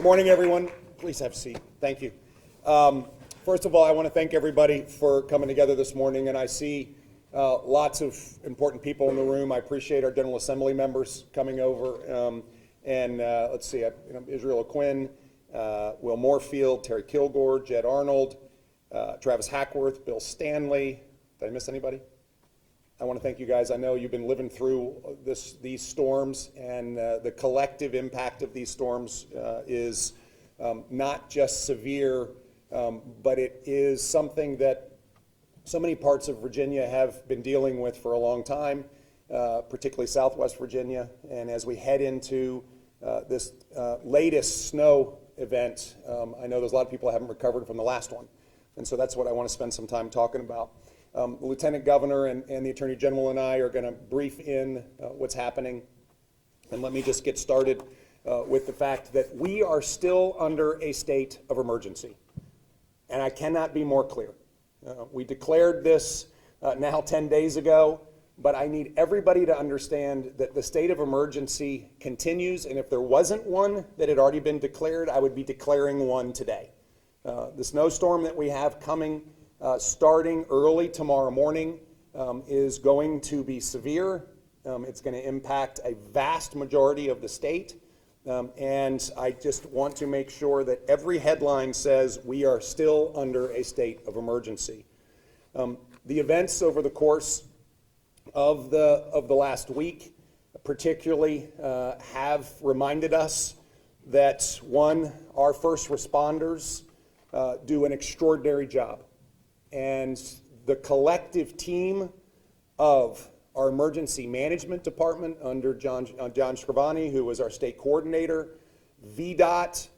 Morning, everyone. Please have a seat. Thank you. First of all, I want to thank everybody for coming together this morning, and I see lots of important people in the room. I appreciate our General Assembly members coming over, let's see, Israel O'Quinn, Will Moorfield, Terry Kilgore, Jed Arnold, Travis Hackworth, Bill Stanley. Did I miss anybody? I want to thank you guys. I know you've been living through these storms, and the collective impact of these storms is not just severe, but it is something that so many parts of Virginia have been dealing with for a long time, particularly Southwest Virginia. And as we head into this latest snow event, I know there's a lot of people who haven't recovered from the last one. And so that's what I want to spend some time talking about. The Lieutenant Governor and the Attorney General and I are going to brief in what's happening. And let me just get started with the fact that we are still under a state of emergency. And I cannot be more clear. We declared this now 10 days ago, but I need everybody to understand that the state of emergency continues, and if there wasn't one that had already been declared, I would be declaring one today. The snowstorm that we have coming starting early tomorrow morning is going to be severe. It's going to impact a vast majority of the state. And I just want to make sure that every headline says we are still under a state of emergency. The events over the course of the last week particularly have reminded us that, one, our first responders do an extraordinary job. And the collective team of our emergency management department under John Scrivani, who was our state coordinator, VDOT,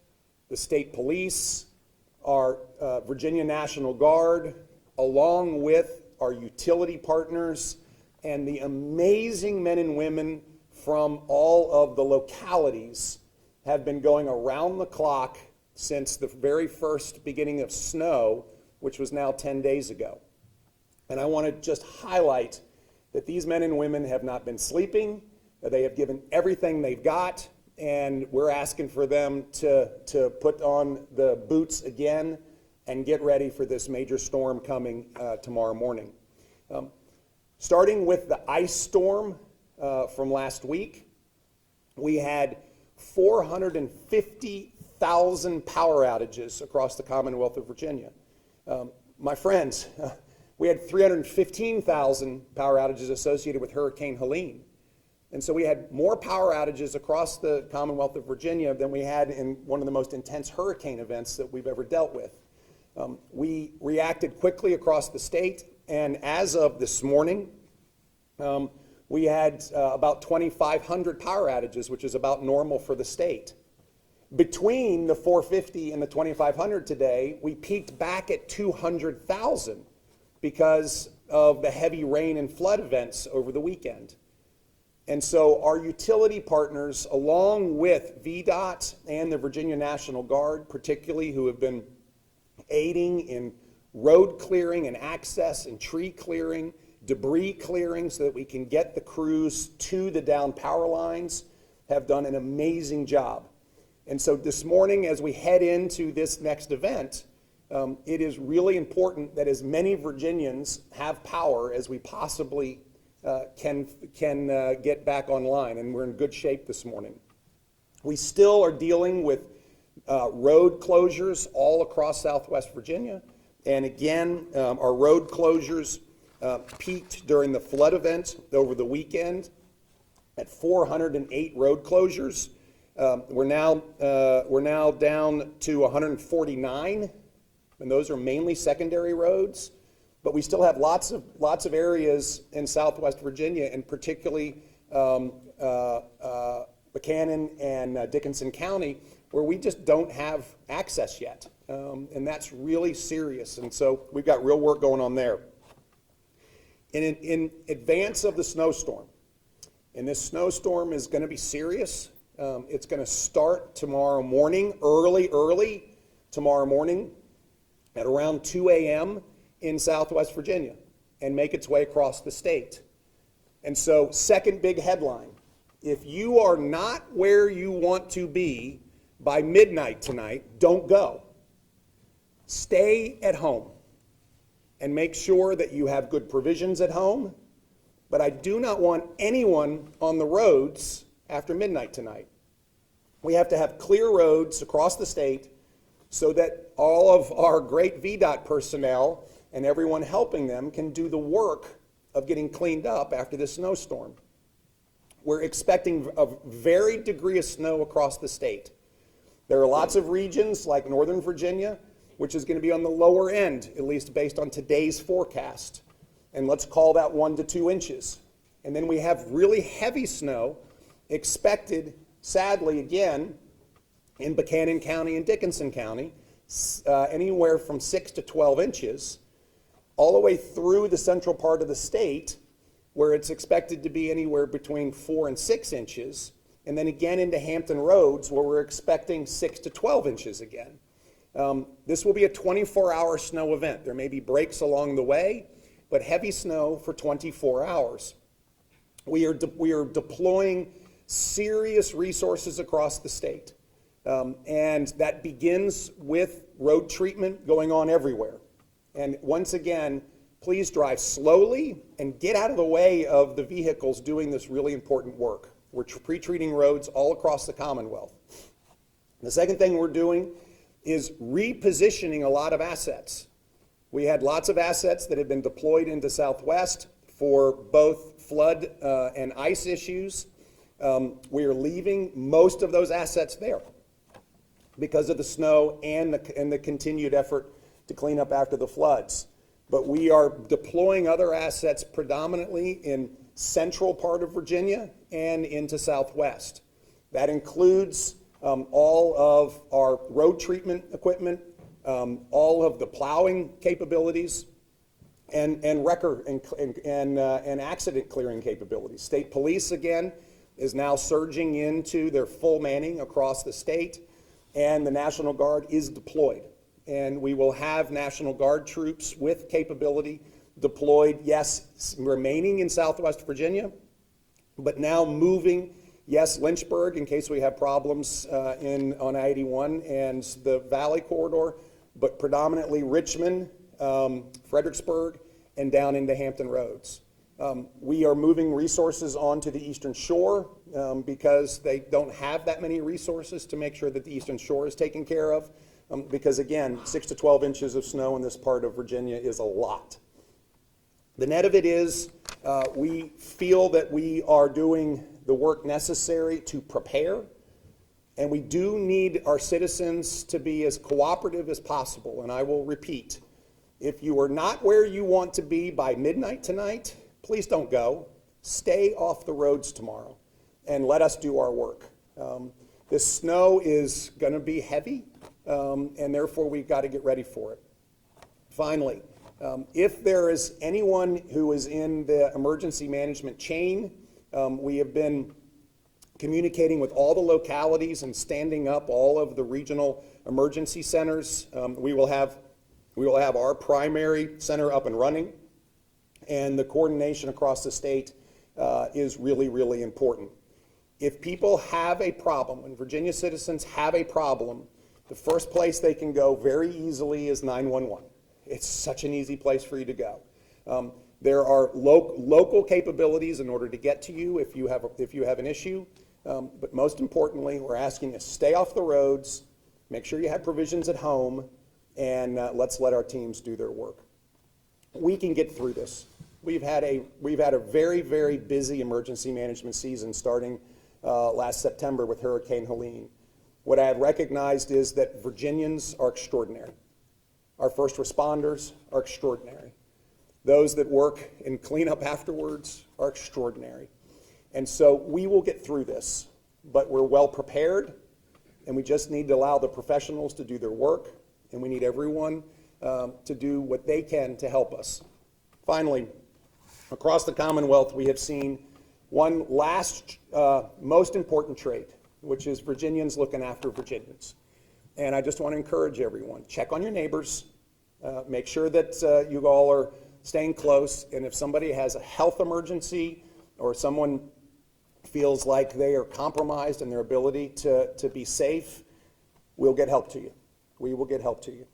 the state police, our Virginia National Guard, along with our utility partners, and the amazing men and women from all of the localities have been going around the clock since the very first beginning of snow, which was now 10 days ago. And I want to just highlight that these men and women have not been sleeping. They have given everything they've got, and we're asking for them to put on the boots again and get ready for this major storm coming tomorrow morning. Starting with the ice storm from last week, we had 450,000 power outages across the Commonwealth of Virginia. My friends, we had 315,000 power outages associated with Hurricane Helene. And so we had more power outages across the Commonwealth of Virginia than we had in one of the most intense hurricane events that we've ever dealt with. We reacted quickly across the state, and as of this morning, we had about 2,500 power outages, which is about normal for the state. Between the 450 and the 2,500 today, we peaked back at 200,000 because of the heavy rain and flood events over the weekend. And so our utility partners, along with VDOT and the Virginia National Guard, particularly, who have been aiding in road clearing and access and tree clearing, debris clearing so that we can get the crews to the down power lines, have done an amazing job. And so this morning, as we head into this next event, it is really important that as many Virginians have power as we possibly can get back online, and we're in good shape this morning. We still are dealing with road closures all across Southwest Virginia, and again, our road closures peaked during the flood event over the weekend at 408 road closures. We're now down to 149, and those are mainly secondary roads. But we still have lots of areas in Southwest Virginia, and particularly Buchanan and Dickinson County, where we just don't have access yet, and that's really serious. And so we've got real work going on there. In advance of the snowstorm, and this snowstorm is going to be serious. It's going to start tomorrow morning, early tomorrow morning at around 2 a.m. in Southwest Virginia and make its way across the state. And so, second big headline, if you are not where you want to be by midnight tonight, don't go. Stay at home and make sure that you have good provisions at home. But I do not want anyone on the roads after midnight tonight. We have to have clear roads across the state so that all of our great VDOT personnel and everyone helping them can do the work of getting cleaned up after this snowstorm. We're expecting a varied degree of snow across the state. There are lots of regions like Northern Virginia, which is going to be on the lower end, at least based on today's forecast. And let's call that 1 to 2 inches. And then we have really heavy snow expected, sadly, again, in Buchanan County and Dickinson County, anywhere from 6 to 12 inches, all the way through the central part of the state, where it's expected to be anywhere between 4 and 6 inches, and then again into Hampton Roads, where we're expecting 6 to 12 inches again. This will be a 24-hour snow event. There may be breaks along the way, but heavy snow for 24 hours. We are deploying serious resources across the state, and that begins with road treatment going on everywhere. And once again, please drive slowly and get out of the way of the vehicles doing this really important work. We're pre-treating roads all across the Commonwealth. The second thing we're doing is repositioning a lot of assets. We had lots of assets that had been deployed into Southwest for both flood and ice issues. We are leaving most of those assets there because of the snow and the continued effort to clean up after the floods. But we are deploying other assets predominantly in central part of Virginia and into Southwest. That includes all of our road treatment equipment, all of the plowing capabilities, and wrecker and accident clearing capabilities. State Police, again, is now surging into their full manning across the state, and the National Guard is deployed. And we will have National Guard troops with capability deployed, yes, remaining in Southwest Virginia, but now moving, yes, Lynchburg in case we have problems on I-81 and the Valley Corridor, but predominantly Richmond, Fredericksburg, and down into Hampton Roads. We are moving resources onto the Eastern Shore because they don't have that many resources to make sure that the Eastern Shore is taken care of. Because again, 6 to 12 inches of snow in this part of Virginia is a lot. The net of it is we feel that we are doing the work necessary to prepare, and we do need our citizens to be as cooperative as possible. And I will repeat, if you are not where you want to be by midnight tonight, please don't go. Stay off the roads tomorrow and let us do our work. This snow is going to be heavy. And therefore we've got to get ready for it. Finally, if there is anyone who is in the emergency management chain, we have been communicating with all the localities and standing up all of the regional emergency centers. We will have our primary center up and running, and the coordination across the state is really, really important. If people have a problem, when Virginia citizens have a problem, the first place they can go very easily is 911. It's such an easy place for you to go. There are local capabilities in order to get to you if you have an issue. But most importantly, we're asking you to stay off the roads, make sure you have provisions at home, and let's let our teams do their work. We can get through this. We've had a very, very busy emergency management season starting last September with Hurricane Helene. What I have recognized is that Virginians are extraordinary. Our first responders are extraordinary. Those that work and clean up afterwards are extraordinary. And so we will get through this, but we're well prepared, and we just need to allow the professionals to do their work, and we need everyone to do what they can to help us. Finally, across the Commonwealth, we have seen one last most important trait, which is Virginians looking after Virginians. And I just want to encourage everyone, check on your neighbors, make sure that you all are staying close, and if somebody has a health emergency or someone feels like they are compromised in their ability to be safe, we'll get help to you. We will get help to you.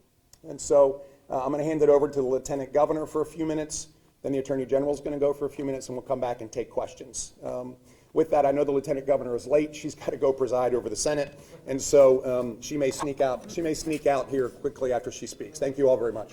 And so I'm going to hand it over to the Lieutenant Governor for a few minutes. Then the Attorney General is going to go for a few minutes, and we'll come back and take questions. With that, I know the Lieutenant Governor is late. She's got to go preside over the Senate, and so she may sneak out. She may sneak out here quickly after she speaks. Thank you all very much.